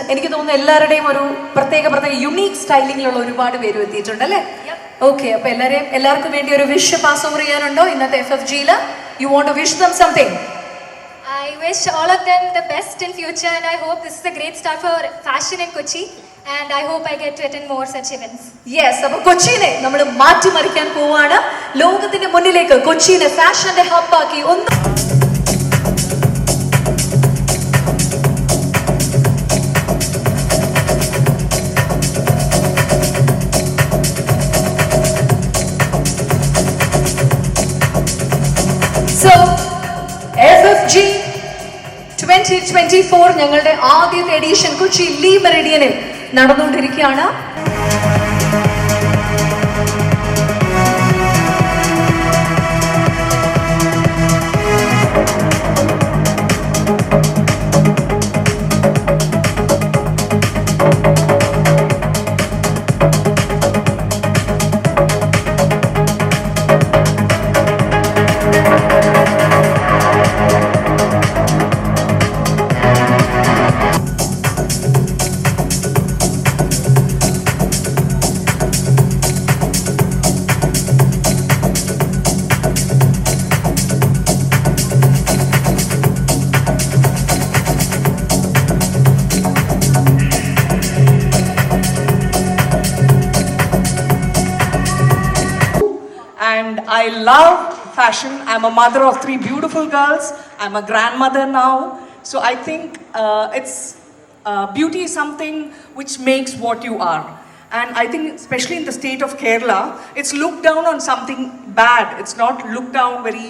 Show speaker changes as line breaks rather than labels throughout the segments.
And എനിക്ക് തോന്നുന്നു എല്ലാവരുടെയും ഒരു പ്രത്യേക യുണീക് സ്റ്റൈലിങ്ങിലുള്ള ഒരുപാട് പേര് എത്തിയിട്ടുണ്ട് അല്ലേ? ഓക്കെ, അപ്പൊ എല്ലാവർക്കും വേണ്ടി ഒരു വിഷ് പാസ് ഓവർ ചെയ്യാനുണ്ടോ ഇന്നത്തെ FFG-യിൽ? You want to wish them something?
I wish all of them the best in future, and I hope this is a great start for fashion in Kochi, and I hope I get to attend more such events.
Yes, അപ്പോൾ കൊച്ചിനെ നമ്മൾ മാറ്റിമറിക്കാൻ പോവാണ്. ലോകത്തിന്റെ മുന്നിലേക്ക് കൊച്ചിനെ ഫാഷന്റെ ഹബ്ബാക്കി FFG 2024 ഞങ്ങളുടെ ആദ്യത്തെ എഡിഷൻ കൊച്ചി ലീ മെറിഡിയനിൽ നടന്നുകൊണ്ടിരിക്കുകയാണ്.
And I love fashion. I'm a mother of 3 beautiful girls. I'm a grandmother now. So I think beauty is something which makes what you are. And I think especially in the state of Kerala, it's looked down on something bad. It's not looked down very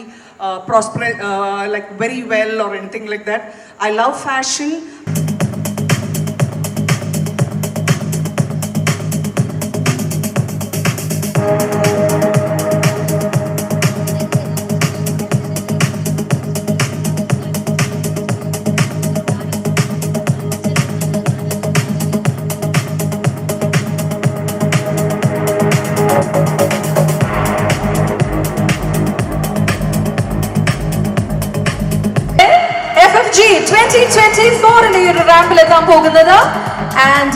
like very well or anything like that. I love fashion.
FFG 2024 ഈ ഒരു റാമ്പിൽ എത്താൻ പോകുന്നത് and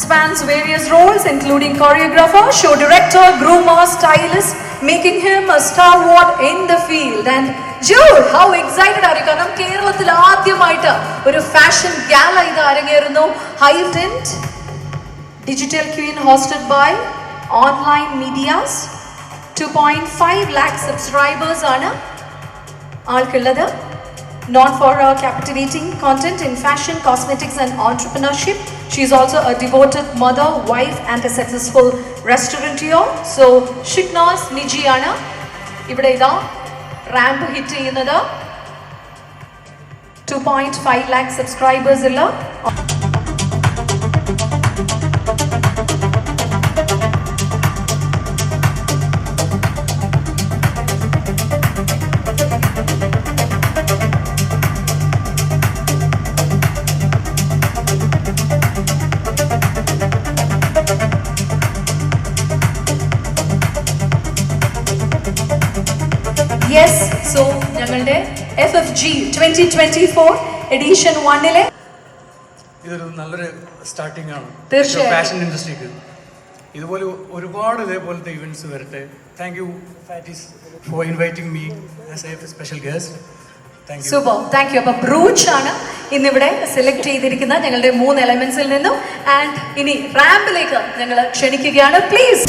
spans various roles including choreographer, show director, groomer, stylist, making him a stalwart in the field. And Jude, how excited are you? കാരണം കേരളത്തിൽ ആദ്യമായിട്ട് ഒരു fashion gala ഇത് അരങ്ങേറുന്നു. High-tint digital queen hosted by online medias. 2.5 lakh subscribers ആണ് ആൾക്കുള്ളത്. Known for her captivating content in fashion, cosmetics and entrepreneurship. She is also a devoted mother, wife and a successful restaurateur. So Shiknaz Nijiyana ഇവിടെ ഇതാ ramp hit ചെയ്യുന്നത്. 2.5 lakh subscribers ഉള്ള Yes, so ഞങ്ങളുടെ FFG 2024 edition 1-ലെ
ഇതൊരു നല്ലൊരു starting ആണ്
തീർച്ചയായും
fashion ഇൻഡസ്ട്രിക്ക്. ഇതുപോലെ ഒരുപാട് ഇതേപോലത്തെ ഇവന്റ്സ് വരട്ടെ. Thank you Fatties for inviting me as a special guest. Thank you.
Super, thank you. അപ്പോൾ ബ്രൂച്ച് ആണ് ഇന്നിവിടെ സെലക്ട് ചെയ്തിരിക്കുന്ന ഞങ്ങളുടെ 3 എലമെന്റ്സിൽ നിന്നും. ആൻഡ് ഇനി റാമ്പിലേക്ക് ഞങ്ങൾ ക്ഷണിക്കുകയാണ്. പ്ലീസ്.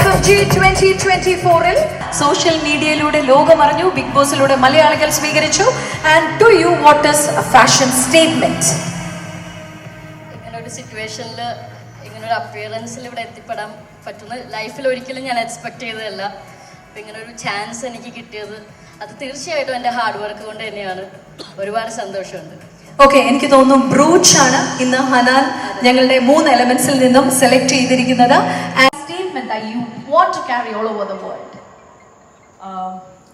FFG 2024 സോഷ്യൽ മീഡിയയിലൂടെ ലോകമറിഞ്ഞു, ബിഗ് ബോസിലൂടെ മലയാളികൾ സ്വീകരിച്ചു. And to you what is a fashion statement?
ഇങ്ങനൊരു സിറ്റുവേഷനിൽ ഇങ്ങനൊരു അപ്പിയറൻസിൽ ഇവിടെ എത്തിപ്പെടാൻ പറ്റുന്ന ലൈഫിൽ ഒരിക്കലും ഞാൻ എക്സ്പെക്ട് ചെയ്തതല്ല. അപ്പം ഇങ്ങനൊരു ചാൻസ് എനിക്ക് കിട്ടിയത് അത് തീർച്ചയായിട്ടും എൻ്റെ ഹാർഡ് വർക്ക് കൊണ്ട് തന്നെയാണ്. ഒരുപാട് സന്തോഷമുണ്ട്.
ഓക്കെ, എനിക്ക് തോന്നുന്നു ബ്രൂച്ച് ആണ് ഇന്ന് ഹനാൻ ഞങ്ങളുടെ 3 എലമെന്റ്സിൽ നിന്നും സെലക്ട് ചെയ്തിരിക്കുന്നത്. Statement that you want to carry all over the world.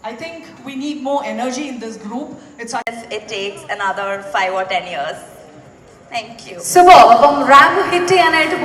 I think we need more energy in this group.
It takes another 5 or 10 years. Thank you.
Super. അപ്പം റാമ്പ് ഹിറ്റ് ചെയ്യാനായിട്ട്